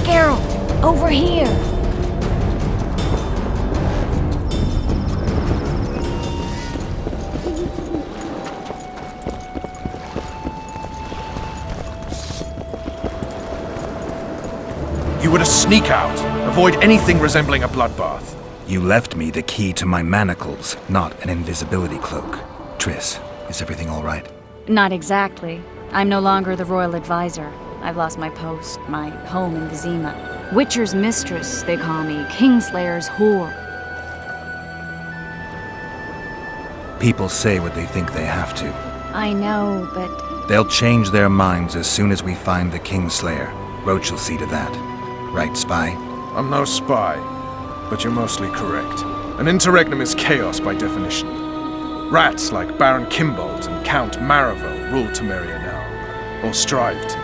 Geralt, over here. You were to sneak out. Avoid anything resembling a bloodbath. You left me the key to my manacles, not an invisibility cloak. Triss, is everything all right? Not exactly. I'm no longer the royal advisor. I've lost my post, my home in Vizima. Witcher's mistress, they call me. Kingslayer's whore. People say what they think they have to. I know, but... They'll change their minds as soon as we find the Kingslayer. Roach will see to that. Right, spy? I'm no spy, but you're mostly correct. An interregnum is chaos by definition. Rats like Baron Kimbold and Count Maravel rule Tameria now, or strive to.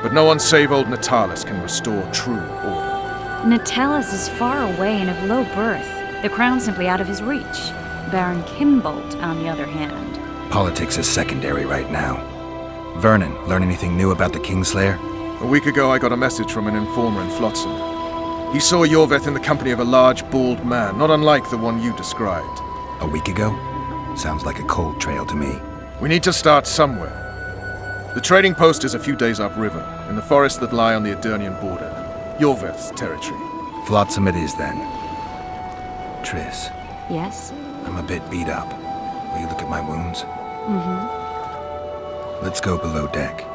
But no one save old Natalis can restore true order. Natalis is far away and of low birth. The crown's simply out of his reach. Baron Kimbold, on the other hand. Politics is secondary right now. Vernon, learn anything new about the Kingslayer? A week ago I got a message from an informer in Flotsam. He saw Yorveth in the company of a large, bald man, not unlike the one you described. A week ago? Sounds like a cold trail to me. We need to start somewhere. The trading post is a few days upriver, in the forests that lie on the Aedirnian border. Yorveth's territory. Flotsam it is, then. Triss, Yes? I'm a bit beat up. Will you look at my wounds? Mm-hmm. Let's go below deck.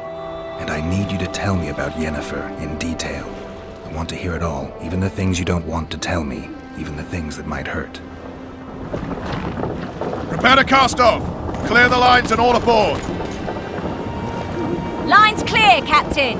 And I need you to tell me about Yennefer in detail. I want to hear it all, even the things you don't want to tell me, even the things that might hurt. Prepare to cast off! Clear the lines and all aboard! Line's clear, Captain!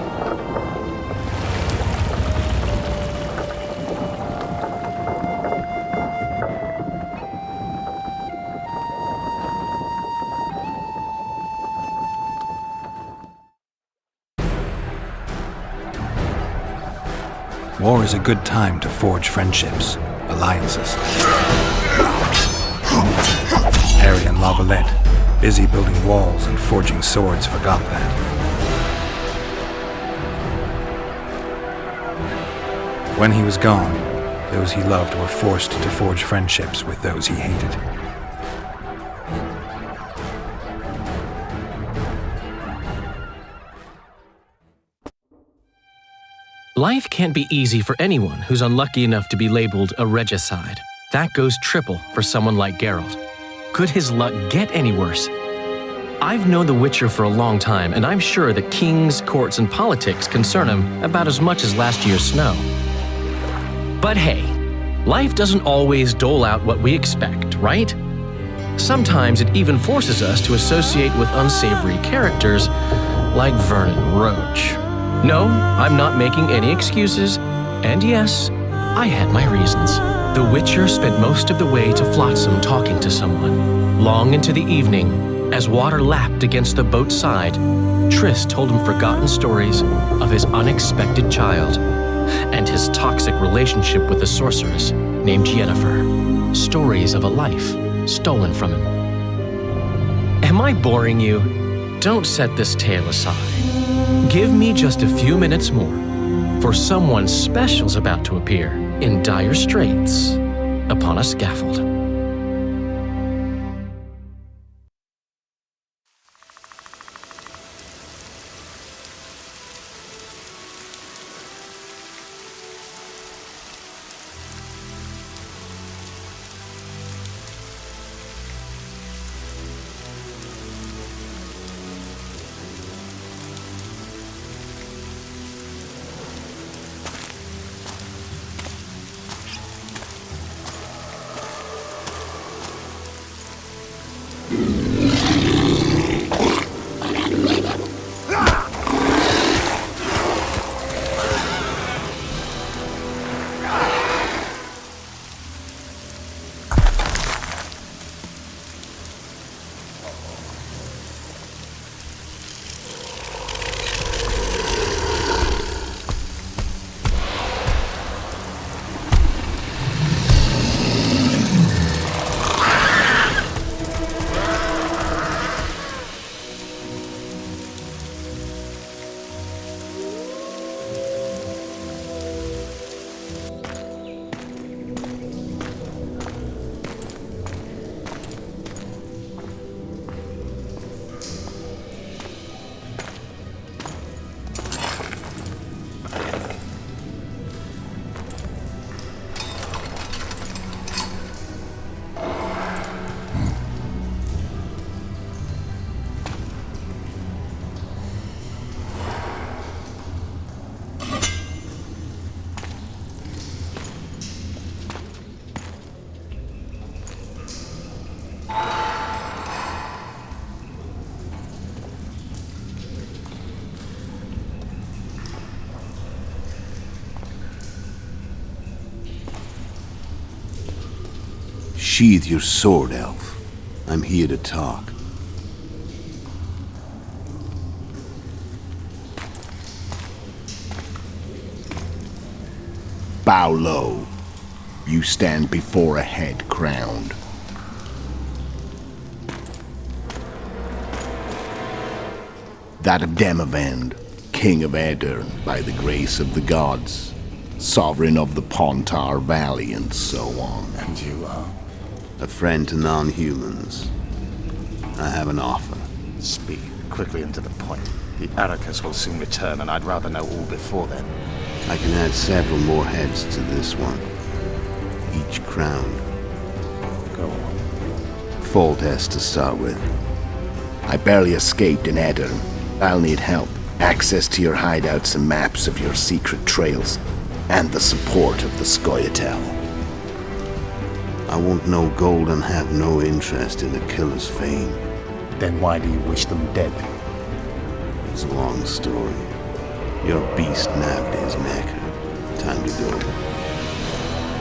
War is a good time to forge friendships, alliances. Harry and Lavalette, busy building walls and forging swords, forgot that. When he was gone, those he loved were forced to forge friendships with those he hated. Life can't be easy for anyone who's unlucky enough to be labeled a regicide. That goes triple for someone like Geralt. Could his luck get any worse? I've known the Witcher for a long time, and I'm sure that kings, courts, and politics concern him about as much as last year's snow. But hey, life doesn't always dole out what we expect, right? Sometimes it even forces us to associate with unsavory characters like Vernon Roach. No, I'm not making any excuses, and yes, I had my reasons. The Witcher spent most of the way to Flotsam talking to someone. Long into the evening, as water lapped against the boat's side, Triss told him forgotten stories of his unexpected child and his toxic relationship with a sorceress named Yennefer. Stories of a life stolen from him. Am I boring you? Don't set this tale aside. Give me just a few minutes more, for someone special's about to appear in dire straits upon a scaffold. Sheathe your sword, elf. I'm here to talk. Bow low. You stand before a head crowned. That of Demavend, king of Aydır, by the grace of the gods, sovereign of the Pontar Valley, and so on. And you are? A friend to non-humans. I have an offer. Speak quickly and to the point. The Arrakis will soon return, and I'd rather know all before then. I can add several more heads to this one, each crowned. Go on. Foltest to start with. I barely escaped in Aydır. I'll need help. Access to your hideouts and maps of your secret trails, and the support of the Scoia'tael. I want no gold and have no interest in a killer's fame. Then why do you wish them dead? It's a long story. Your beast nabbed his neck. Time to go.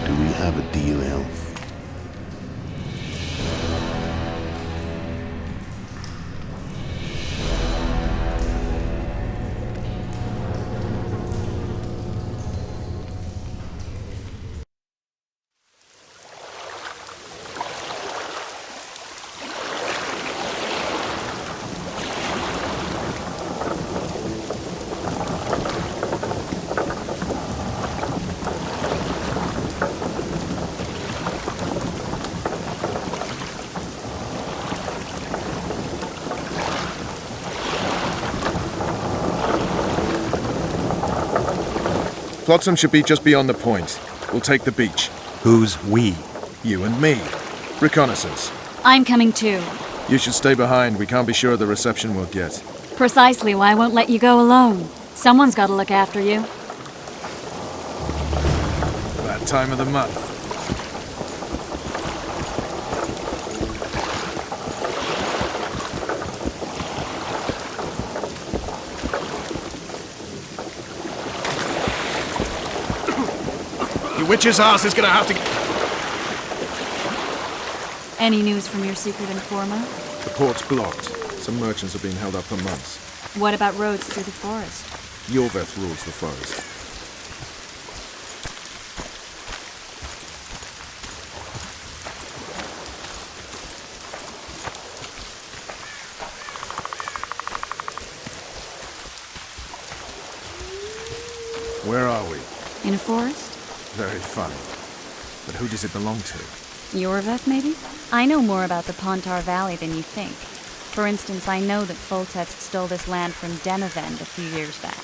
Do we have a deal, elf? Flotsam should be just beyond the point. We'll take the beach. Who's we? You and me. Reconnaissance. I'm coming too. You should stay behind. We can't be sure of the reception we'll get. Precisely why I won't let you go alone. Someone's got to look after you. That time of the month. Your witch's ass is gonna have to... Any news from your secret informer? The port's blocked. Some merchants have been held up for months. What about roads through the forest? Yorveth rules the forest. Where are we? In a forest? Very funny. But who does it belong to? Yorveth, maybe? I know more about the Pontar Valley than you think. For instance, I know that Foltest stole this land from Demavend a few years back.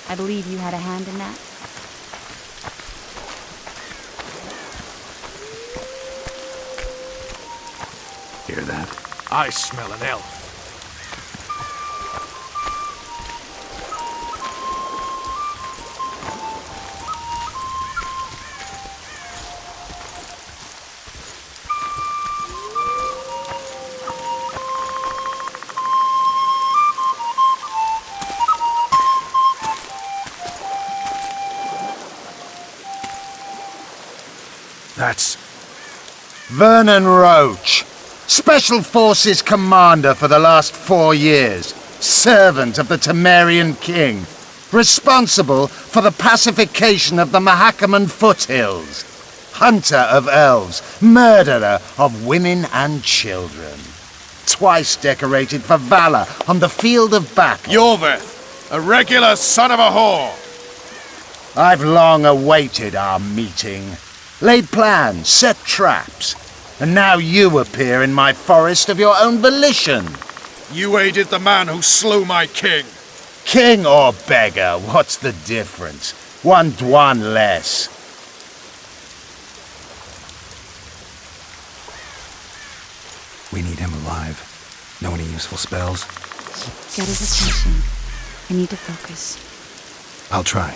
I believe you had a hand in that. Hear that? I smell an elf. That's... Vernon Roach, Special Forces Commander for the last 4 years, servant of the Tamerian King, responsible for the pacification of the Mahakaman foothills, hunter of elves, murderer of women and children, twice decorated for valor on the field of battle. Yorveth, a regular son of a whore. I've long awaited our meeting. Laid plans, set traps, and now you appear in my forest of your own volition. You aided the man who slew my king. King or beggar, what's the difference? One dwan less. We need him alive. Know any useful spells? Get his attention. I need to focus. I'll try.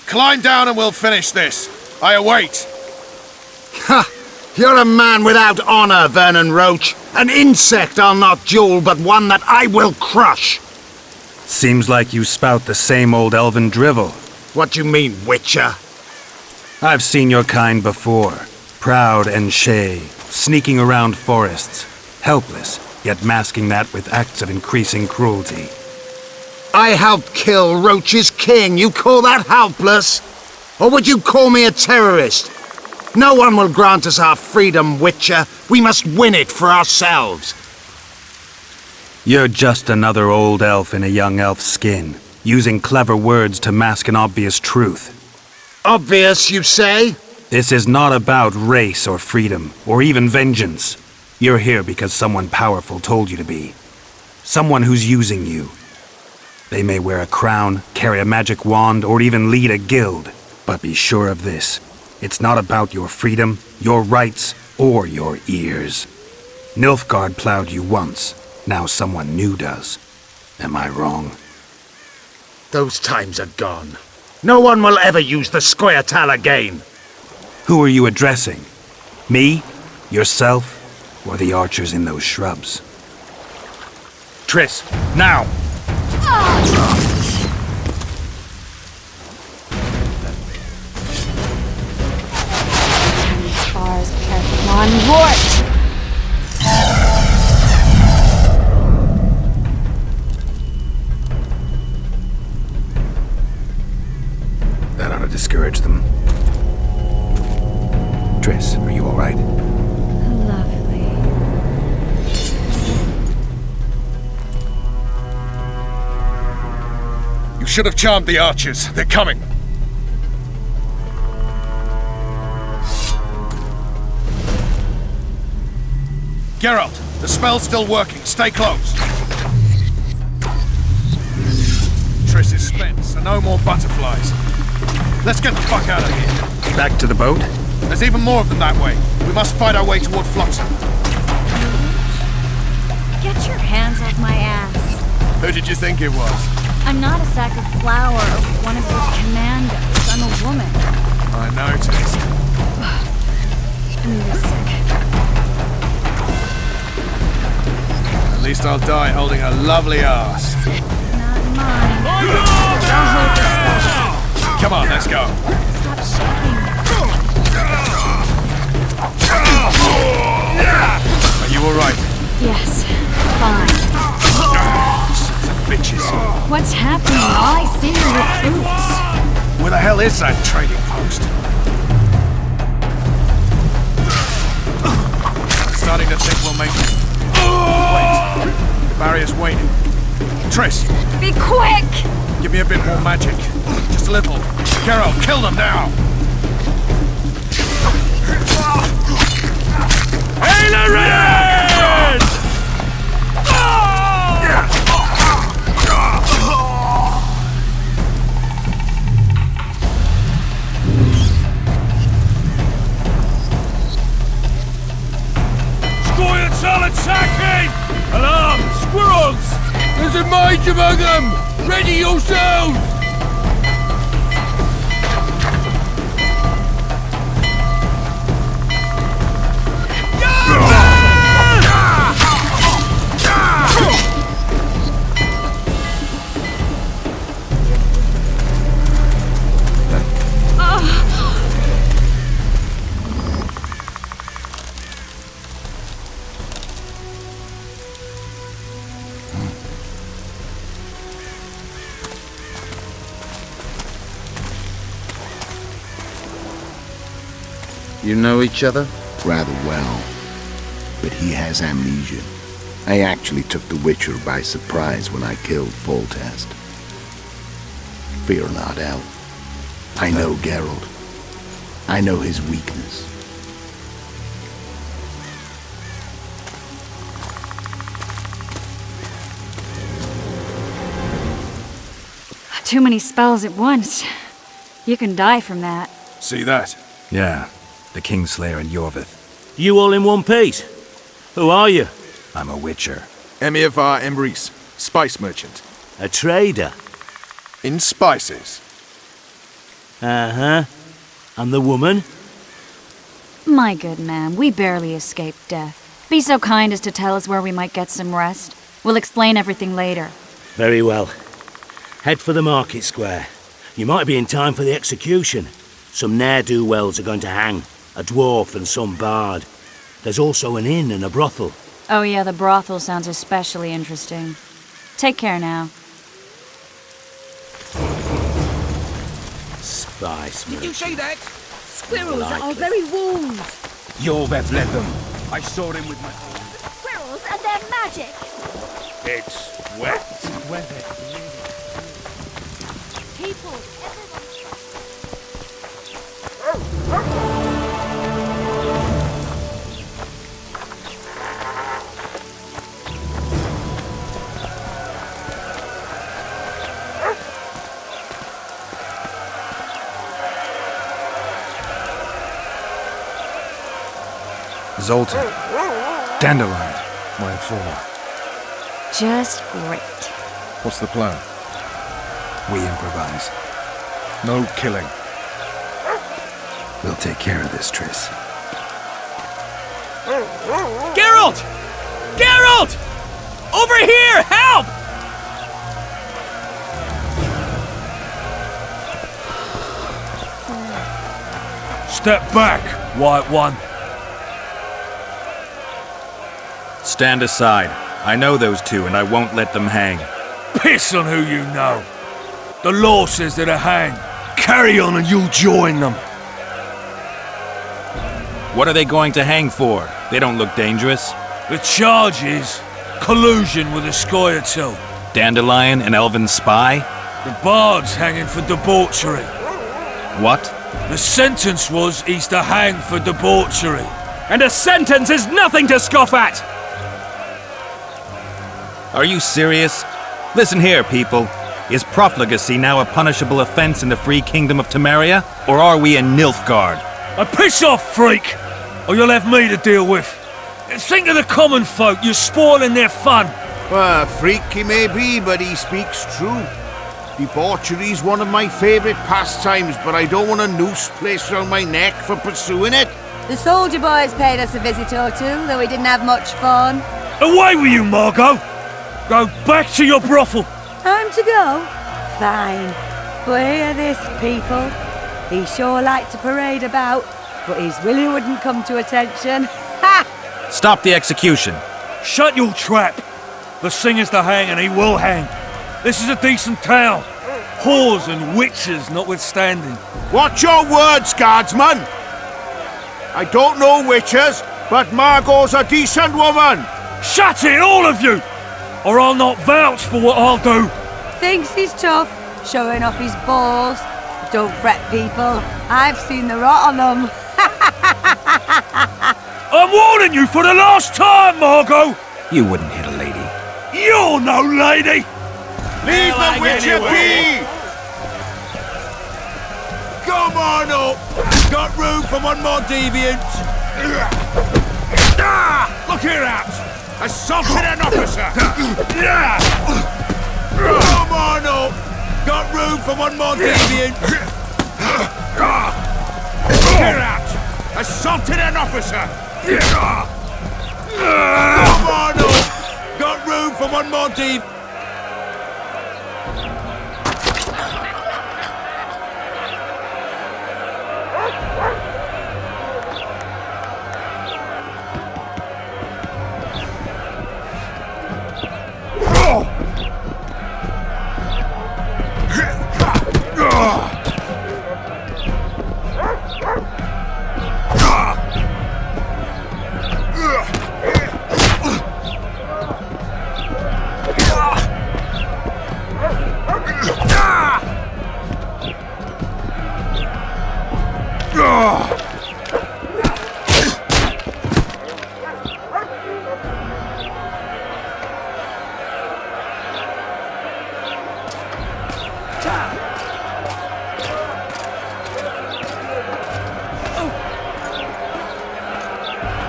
Climb down and we'll finish this. I await. Ha! You're a man without honor, Vernon Roach. An insect I'll not duel, but one that I will crush. Seems like you spout the same old elven drivel. What you mean, Witcher? I've seen your kind before. Proud and shay, sneaking around forests, helpless, yet masking that with acts of increasing cruelty. I helped kill Roach's king. You call that helpless? Or would you call me a terrorist? No one will grant us our freedom, Witcher. We must win it for ourselves. You're just another old elf in a young elf's skin, using clever words to mask an obvious truth. Obvious, you say? This is not about race or freedom, or even vengeance. You're here because someone powerful told you to be. Someone who's using you. They may wear a crown, carry a magic wand, or even lead a guild. But be sure of this. It's not about your freedom, your rights, or your ears. Nilfgaard plowed you once. Now someone new does. Am I wrong? Those times are gone. No one will ever use the Squirtal again. Who are you addressing? Me? Yourself? Or the archers in those shrubs? Triss, now! Spars careful on Rort! That ought to discourage them. Triss, are you all right? Lovely. You should have charmed the archers. They're coming. Geralt, the spell's still working. Stay close. Triss is spent, so no more butterflies. Let's get the fuck out of here. Back to the boat? There's even more of them that way. We must fight our way toward Flotsam. Get your hands off my ass. Who did you think it was? I'm not a sack of flour or one of your commandos. I'm a woman. I noticed. I'm sick. At least I'll die holding a lovely ass. Not mine. I'll hold the special. Come on, let's go. Stop shaking. Are you alright? Yes, fine. Sons of bitches. What's happening? All I see are recruits. Where the hell is that trading post? I'm starting to think we'll make it. Wait, the barrier's waning. Triss, Be quick! give me a bit more magic. Just a little. Geralt, kill them now! Aileron! Squire solid sacking! Alarm! Squirrels! There's a mage among them! Ready yourselves! You know each other? Rather well. But he has amnesia. I actually took the Witcher by surprise when I killed Foltest. Fear not, elf. I know Geralt. I know his weakness. Too many spells at once. You can die from that. See that? Yeah, the Kingslayer and Yorvith. You all in one piece? Who are you? I'm a Witcher. Emiavar Emrys, spice merchant. A trader? In spices. Uh-huh. And the woman? My good man, we barely escaped death. Be so kind as to tell us where we might get some rest. We'll explain everything later. Very well. Head for the market square. You might be in time for the execution. Some ne'er-do-wells are going to hang. A dwarf and some bard. There's also an inn and a brothel. Oh yeah, the brothel sounds especially interesting. Take care now. Spice Did you see that? Squirrels are very wolves. You'll have led them. I saw them with my... Squirrels and their magic. It's wet. People, Zoltan. Dandelion, my informer. Just great. What's the plan? We improvise. No killing. We'll take care of this, Triss. Geralt! Geralt! Over here! Help! Step back, White One. Stand aside. I know those two, and I won't let them hang. Piss on who you know. The law says they're to hang. Carry on and you'll join them. What are they going to hang for? They don't look dangerous. The charge is collusion with a Scoia'tael. Dandelion, an elven spy? The bard's hanging for debauchery. What? The sentence was he's to hang for debauchery. And a sentence is nothing to scoff at! Are you serious? Listen here, people. Is profligacy now a punishable offense in the free kingdom of Tameria? Or are we in Nilfgaard? Piss off, freak! Or you'll have me to deal with. Think of the common folk, you're spoiling their fun. Well, freak he may be, but he speaks true. Debauchery's one of my favourite pastimes, but I don't want a noose placed around my neck for pursuing it. The soldier boys paid us a visit or two, though we didn't have much fun. Away with you, Margot! Go back to your brothel! Time to go? Fine. But hear this, people. He sure liked to parade about, but his willy wouldn't come to attention. Ha! Stop the execution. Shut your trap! The singer's to hang and he will hang. This is a decent town. Whores and witches notwithstanding. Watch your words, guardsman! I don't know witches, but Margot's a decent woman! Shut it, all of you! Or I'll not vouch for what I'll do. Thinks he's tough, showing off his balls. Don't fret, people. I've seen the rot on them. I'm warning you for the last time, Margot! You wouldn't hit a lady. You're no lady! Leave the witcher be! Come on up! Got room for one more deviant! Look here out! Assaulted an officer! Come on up! Got room for one more deviant! Look here out! Assaulted an officer! Come on up! Got room for one more deviant!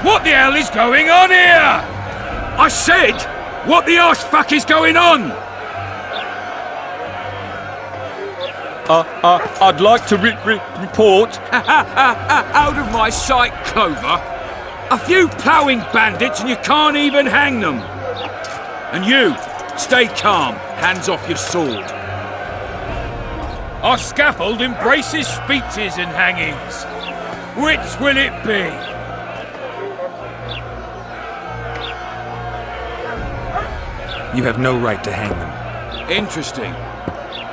What the hell is going on here? I said, what the arse fuck is going on? I'd like to report, out of my sight, Clover, a few ploughing bandits and you can't even hang them. And you, stay calm, hands off your sword. Our scaffold embraces speeches and hangings. Which will it be? You have no right to hang them. Interesting.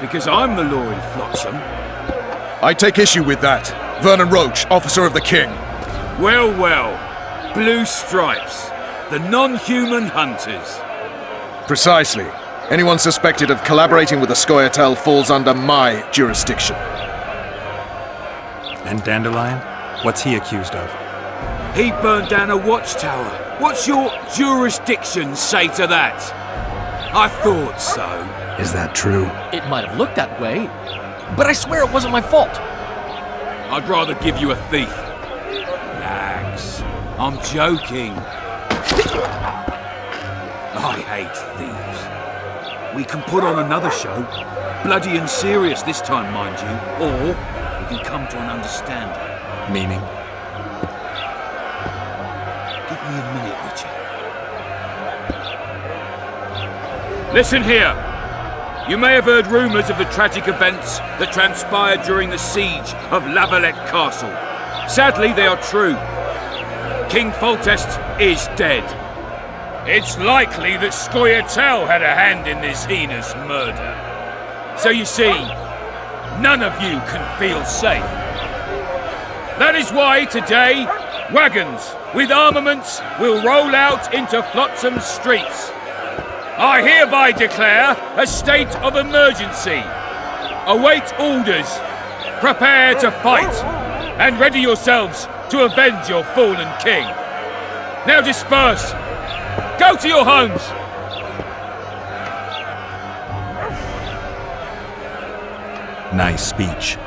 Because I'm the law in Flotsam. I take issue with that. Vernon Roach, officer of the king. Well, well. Blue stripes. The non-human hunters. Precisely. Anyone suspected of collaborating with the Scoia'tael falls under my jurisdiction. And Dandelion? What's he accused of? He burned down a watchtower. What's your jurisdiction say to that? I thought so. Is that true? It might have looked that way, but I swear it wasn't my fault. I'd rather give you a thief. Relax. I'm joking. I hate thieves. We can put on another show. Bloody and serious this time, mind you. Or we can come to an understanding. Meaning? Give me a minute, Richard. Listen here. You may have heard rumours of the tragic events that transpired during the siege of Lavalette Castle. Sadly, they are true. King Foltest is dead. It's likely that Scoia'tael had a hand in this heinous murder. So you see, none of you can feel safe. That is why today, wagons with armaments will roll out into Flotsam's streets. I hereby declare a state of emergency. Await orders. Prepare to fight. And ready yourselves to avenge your fallen king. Now disperse. Go to your homes. Nice speech.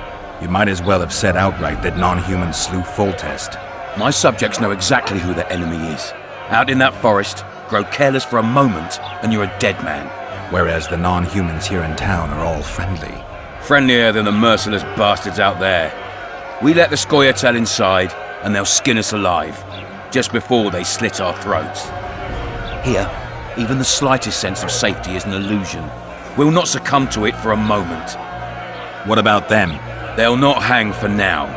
You might as well have said outright that non-humans slew Foltest. My subjects know exactly who the enemy is. Out in that forest, grow careless for a moment, and you're a dead man. Whereas the non-humans here in town are all friendly. Friendlier than the merciless bastards out there. We let the Scoia'tael inside, and they'll skin us alive, just before they slit our throats. Here, even the slightest sense of safety is an illusion. We'll not succumb to it for a moment. What about them? They'll not hang for now.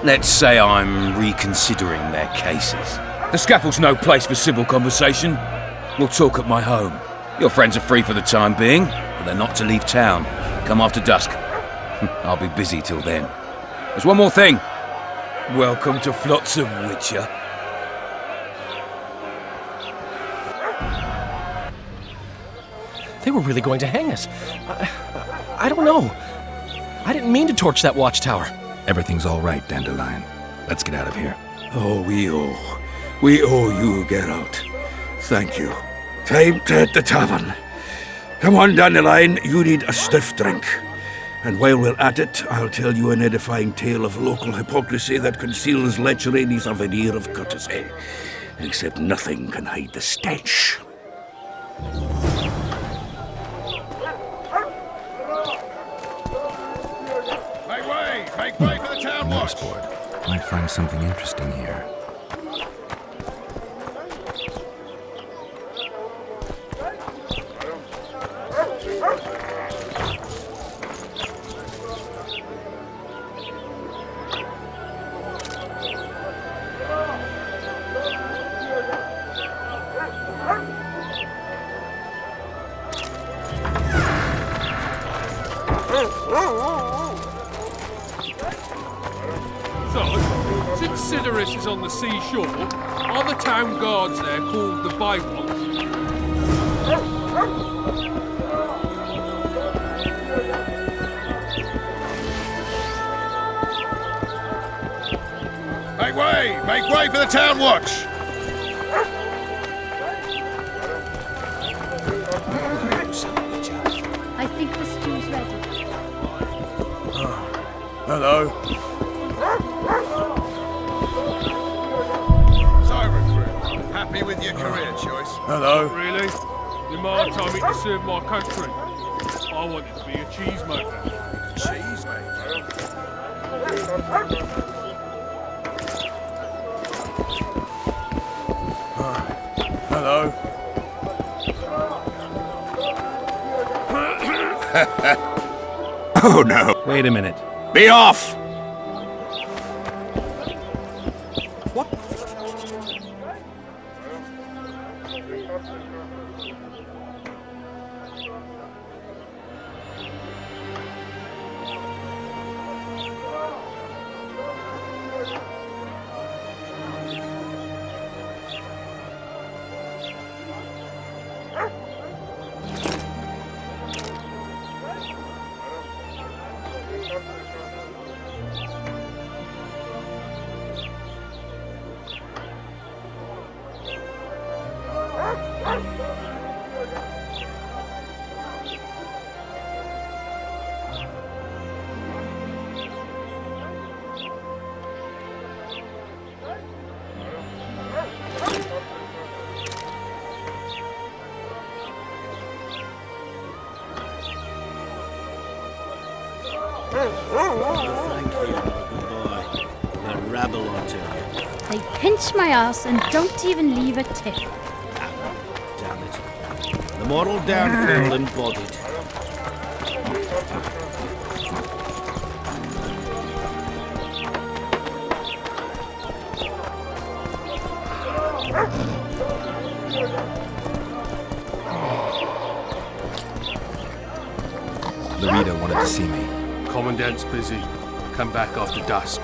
Let's say I'm reconsidering their cases. The scaffold's no place for civil conversation. We'll talk at my home. Your friends are free for the time being, but they're not to leave town. Come after dusk. I'll be busy till then. There's one more thing. Welcome to Flotsam, Witcher. They were really going to hang us. I don't know. I didn't mean to torch that watchtower. Everything's all right, Dandelion. Let's get out of here. Oh, we owe you, Geralt. Thank you. Time to hit the tavern. Come on, Dandelion, you need a stiff drink. And while we're at it, I'll tell you an edifying tale of local hypocrisy that conceals lechery beneath a veneer of courtesy. Except nothing can hide the stench. Make way for the town watch! Board. Might find something interesting here. Since Sidoris is on the seashore, are the town guards there called the Bywatch? Make way for the town watch! I think the stew's ready. Hello. So, recruit, happy with your career choice? Hello. Really? You might tell me to serve my country. I wanted to be a cheesemaker. Cheesemaker? Hello. Oh no! Wait a minute. Be off! Thank you, good boy. A rabble or two. They pinch my ass and don't even leave a tip. Damn it. The moral downfall embodied. Larita wanted to see me. Commandant's busy. Come back after dusk.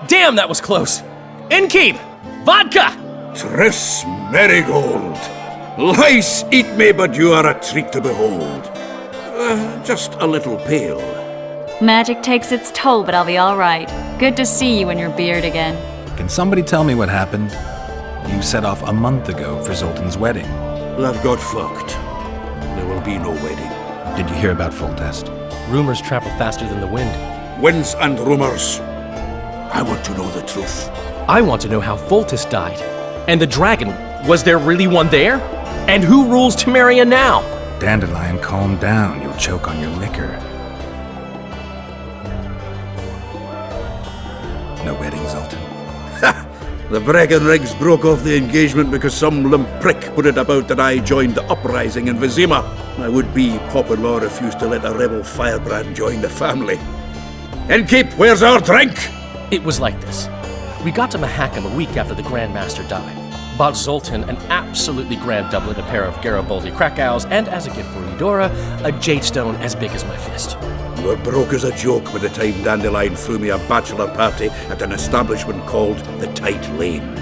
Damn, that was close. Innkeep! Vodka! Tris Marigold. Lice eat me, but you are a treat to behold. Just a little pale. Magic takes its toll, but I'll be all right. Good to see you and your beard again. Can somebody tell me what happened? You set off a month ago for Zoltan's wedding. That got fucked. There will be no wedding. Did you hear about Foltest? Rumors travel faster than the wind. Winds and rumors. I want to know the truth. I want to know how Foltest died. And the dragon, was there really one there? And who rules Tameria now? Dandelion, calm down. You'll choke on your liquor. No wedding, Zoltan. The Breckenrigs broke off the engagement because some limp prick put it about that I joined the uprising in Vizima. My would-be Popper-in-law refused to let a rebel firebrand join the family. Innkeep, where's our drink? It was like this. We got to Mahakam a week after the Grand Master died. Bought Zoltan an absolutely grand doublet, a pair of Garibaldi Krakows, and as a gift for Eudora, a jade stone as big as my fist. You were broke as a joke by the time Dandelion threw me a bachelor party at an establishment called the Tight Lane.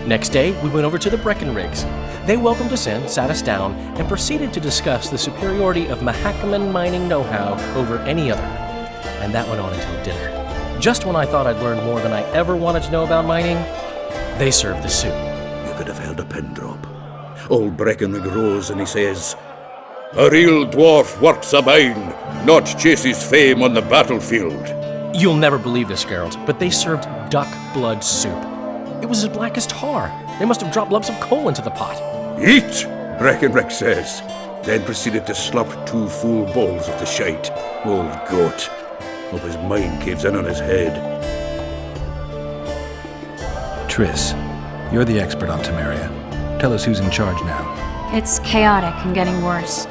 Next day, we went over to the Breckenrigs. They welcomed us in, sat us down, and proceeded to discuss the superiority of Mahakaman mining know-how over any other. And that went on until dinner. Just when I thought I'd learned more than I ever wanted to know about mining, they served the soup. You could have held a pin drop. Old Breckenrig rose and he says, "A real dwarf works a mine, not chases fame on the battlefield." You'll never believe this, Geralt, but they served duck blood soup. It was as black as tar. They must have dropped lumps of coal into the pot. "Eat," Breckenrig says, then proceeded to slurp 2 full bowls of the shite. Old goat. Hope his mind caves in on his head. Tris, you're the expert on Tameria. Tell us who's in charge now. It's chaotic and getting worse.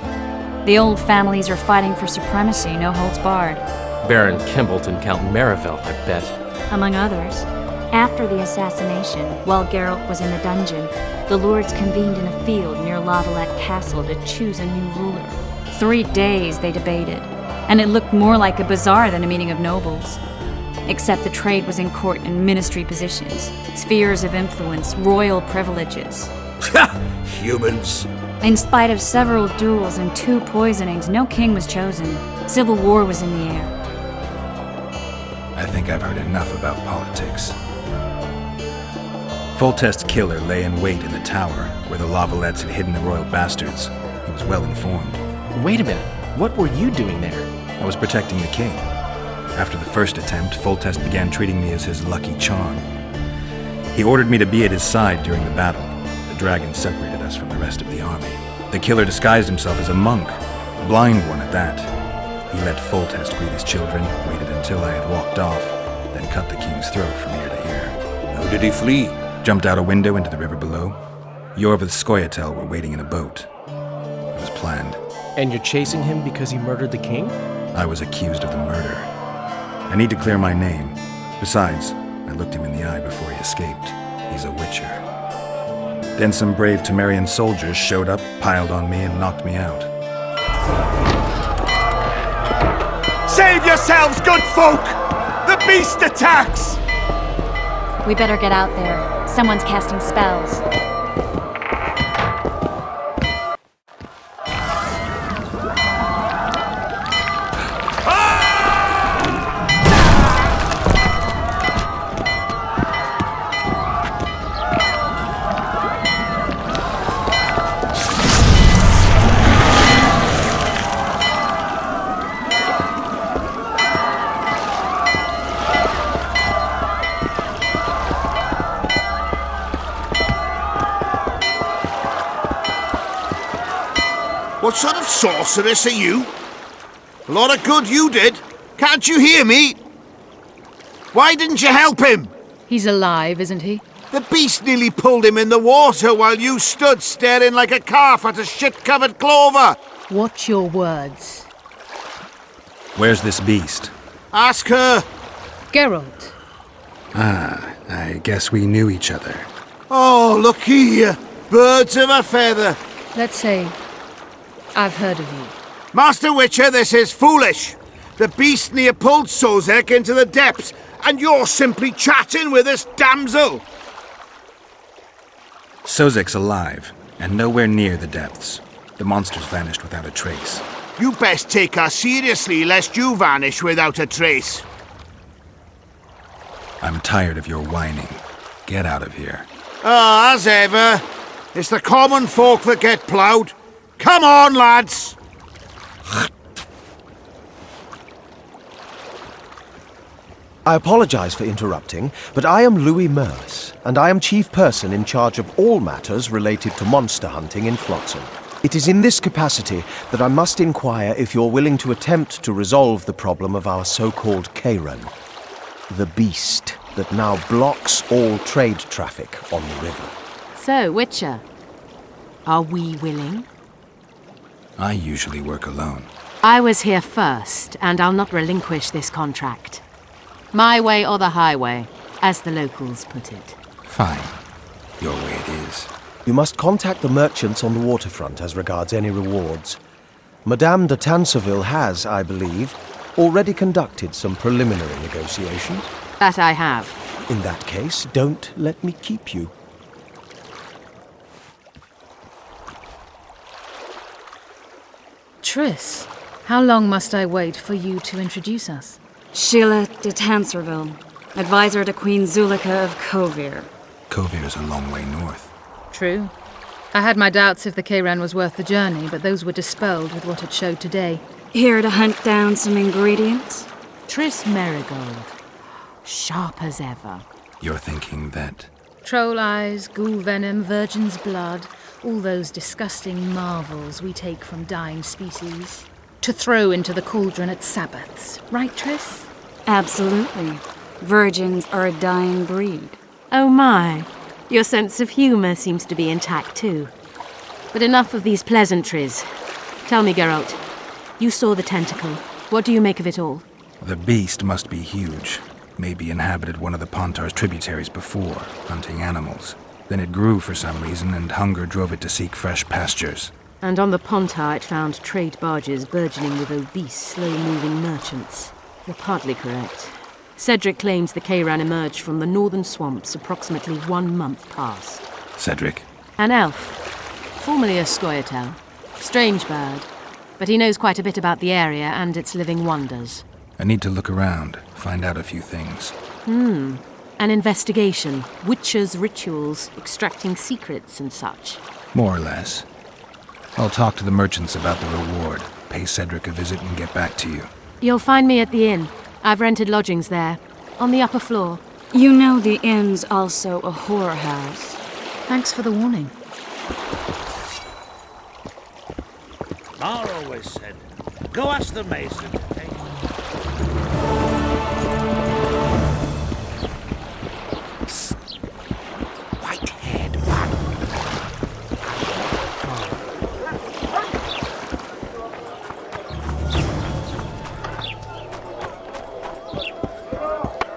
The old families are fighting for supremacy, no holds barred. Baron Kimbolt and Count Marivel, I bet. Among others. After the assassination, while Geralt was in the dungeon, the lords convened in a field near Lavalette Castle to choose a new ruler. 3 days they debated, and it looked more like a bazaar than a meeting of nobles. Except the trade was in court and ministry positions, spheres of influence, royal privileges. Humans. In spite of several duels and 2 poisonings, no king was chosen. Civil war was in the air. I think I've heard enough about politics. Foltest's killer lay in wait in the tower, where the Lavalettes had hidden the royal bastards. He was well informed. Wait a minute. What were you doing there? I was protecting the king. After the first attempt, Foltest began treating me as his lucky charm. He ordered me to be at his side during the battle. The dragon separated us from the rest of the army. The killer disguised himself as a monk, a blind one at that. He let Foltest greet his children, waited until I had walked off, then cut the king's throat from ear to ear. How did he flee? Jumped out a window into the river below. Yorv with Skoyatel were waiting in a boat. It was planned. And you're chasing him because he murdered the king? I was accused of the murder. I need to clear my name. Besides, I looked him in the eye before he escaped. He's a witcher. Then some brave Tamerian soldiers showed up, piled on me, and knocked me out. Save yourselves, good folk! The beast attacks! We better get out there. Someone's casting spells. What sort of sorceress are you? A lot of good you did. Can't you hear me? Why didn't you help him? He's alive, isn't he? The beast nearly pulled him in the water while you stood staring like a calf at a shit-covered clover. Watch your words. Where's this beast? Ask her. Geralt. Ah, I guess we knew each other. Oh, look here. Birds of a feather. Let's say I've heard of you. Master Witcher, this is foolish. The beast near pulled Sozek into the depths, and you're simply chatting with this damsel. Sozek's alive, and nowhere near the depths. The monster's vanished without a trace. You best take her seriously, lest you vanish without a trace. I'm tired of your whining. Get out of here. Ah, as ever. It's the common folk that get ploughed. Come on, lads! I apologize for interrupting, but I am Louis Merce, and I am chief person in charge of all matters related to monster hunting in Flotsam. It is in this capacity that I must inquire if you're willing to attempt to resolve the problem of our so-called Kayran, the beast that now blocks all trade traffic on the river. So, Witcher, are we willing? I usually work alone. I was here first, and I'll not relinquish this contract. My way or the highway, as the locals put it. Fine. Your way it is. You must contact the merchants on the waterfront as regards any rewards. Madame de Tanseville has, I believe, already conducted some preliminary negotiations. That I have. In that case, don't let me keep you. Triss, how long must I wait for you to introduce us? Sheila de Tanserville, advisor to Queen Zulika of Kovir. Kovir's a long way north. True. I had my doubts if the Kayran was worth the journey, but those were dispelled with what it showed today. Here to hunt down some ingredients? Triss Merigold. Sharp as ever. You're thinking that... Troll eyes, ghoul venom, virgin's blood, all those disgusting marvels we take from dying species, to throw into the cauldron at Sabbaths. Right, Triss? Absolutely. Virgins are a dying breed. Oh my. Your sense of humour seems to be intact too. But enough of these pleasantries. Tell me, Geralt, you saw the tentacle. What do you make of it all? The beast must be huge. Maybe inhabited one of the Pontar's tributaries before, hunting animals. Then it grew for some reason, and hunger drove it to seek fresh pastures. And on the Pontar it found trade barges burgeoning with obese, slow-moving merchants. You're partly correct. Cedric claims the Kayran emerged from the northern swamps approximately 1 month past. Cedric? An elf. Formerly a Skoyatel. Strange bird. But he knows quite a bit about the area and its living wonders. I need to look around, find out a few things. An investigation. Witchers' rituals, extracting secrets and such. More or less. I'll talk to the merchants about the reward, pay Cedric a visit and get back to you. You'll find me at the inn. I've rented lodgings there, on the upper floor. You know the inn's also a whorehouse. Thanks for the warning. always said. Go ask the mason. White-haired man.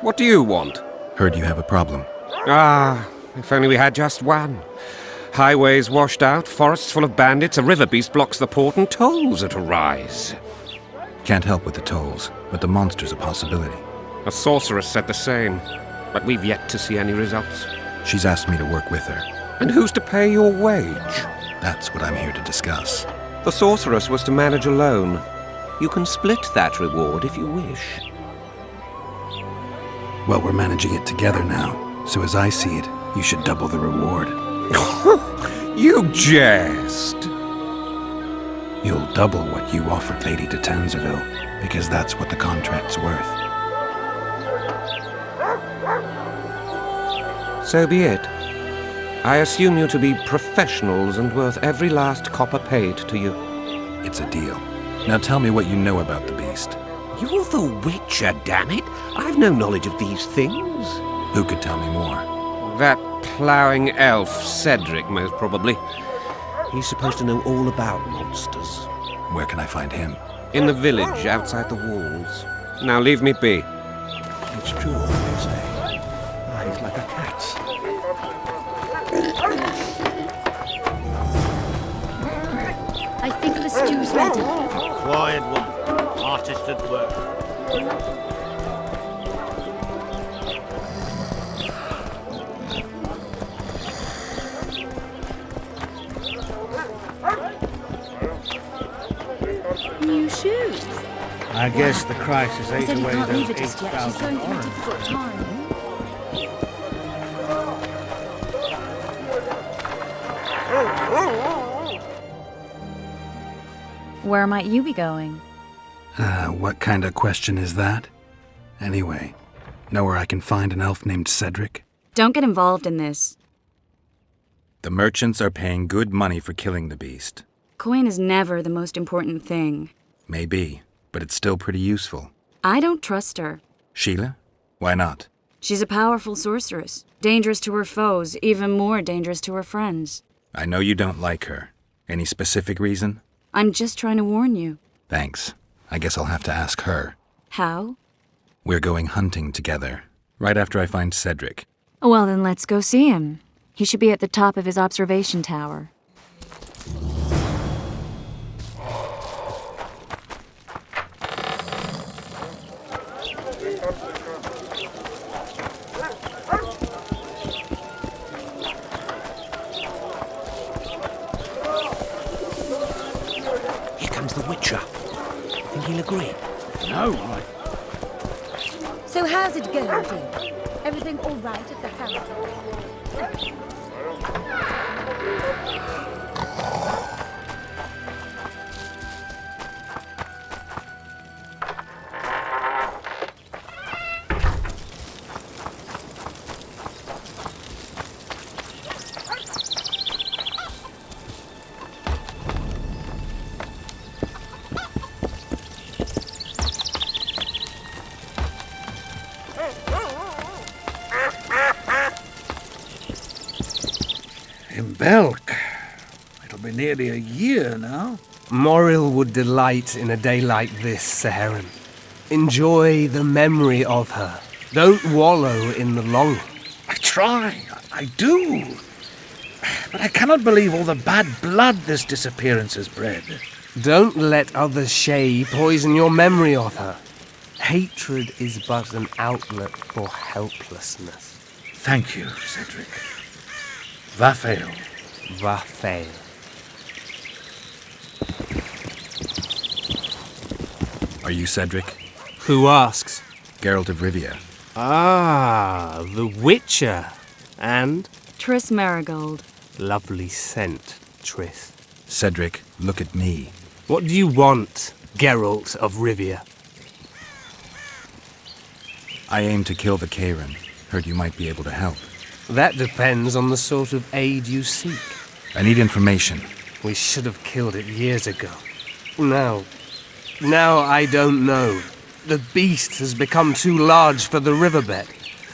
What do you want? Heard you have a problem. Ah, if only we had just one. Highways washed out, forests full of bandits, a river beast blocks the port, and tolls at a rise. Can't help with the tolls, but the monster's a possibility. A sorceress said the same, but we've yet to see any results. She's asked me to work with her. And who's to pay your wage? That's what I'm here to discuss. The sorceress was to manage alone. You can split that reward if you wish. Well, we're managing it together now, so as I see it, you should double the reward. You jest! You'll double what you offered Lady de Tanzerville, because that's what the contract's worth. So be it. I assume you to be professionals and worth every last copper paid to you. It's a deal. Now tell me what you know about the beast. You're the Witcher, damn it! I've no knowledge of these things. Who could tell me more? That ploughing elf, Cedric, most probably. He's supposed to know all about monsters. Where can I find him? In the village, outside the walls. Now leave me be. It's true, they say. Eyes like a cat's. I think the stew's ready. Quiet one. Artist at work. New shoes. I guess the crisis I ate said he away can't those leave it just yet. She's 8,000 going through a orange. difficult time. Where might you be going? What kind of question is that? Anyway, know where I can find an elf named Cedric? Don't get involved in this. The merchants are paying good money for killing the beast. Coin is never the most important thing. Maybe, but it's still pretty useful. I don't trust her. Sheila? Why not? She's a powerful sorceress. Dangerous to her foes, even more dangerous to her friends. I know you don't like her. Any specific reason? I'm just trying to warn you. Thanks. I guess I'll have to ask her. How? We're going hunting together, right after I find Cedric. Well, then let's go see him. He should be at the top of his observation tower. Here comes the Witcher. Think he'll agree? No, I... So how's it going, dear? Everything all right at the house? In Belk. It'll be nearly a year now. Morrill would delight in a day like this, Sir Heron. Enjoy the memory of her. Don't wallow in the longing. I try. I do. But I cannot believe all the bad blood this disappearance has bred. Don't let other Shay poison your memory of her. Hatred is but an outlet for helplessness. Thank you, Cedric. Vafail. Vafail. Are you Cedric? Who asks? Geralt of Rivia. Ah, the Witcher. And? Triss Marigold. Lovely scent, Triss. Cedric, look at me. What do you want, Geralt of Rivia? I aim to kill the Karen. Heard you might be able to help. That depends on the sort of aid you seek. I need information. We should have killed it years ago. Now I don't know. The beast has become too large for the riverbed,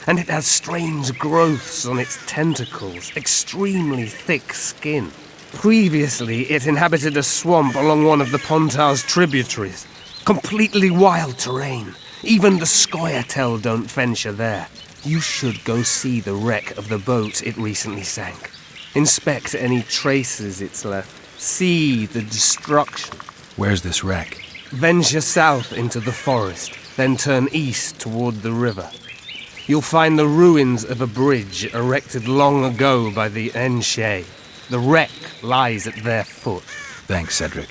and it has strange growths on its tentacles, extremely thick skin. Previously, it inhabited a swamp along one of the Pontar's tributaries. Completely wild terrain. Even the Scoia'tael don't venture there. You should go see the wreck of the boat it recently sank. Inspect any traces it's left. See the destruction. Where's this wreck? Venture south into the forest, then turn east toward the river. You'll find the ruins of a bridge erected long ago by the Enshe. The wreck lies at their foot. Thanks, Cedric.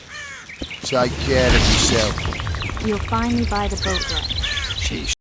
Take care of yourself. You'll find me by the boat wreck. Sheesh.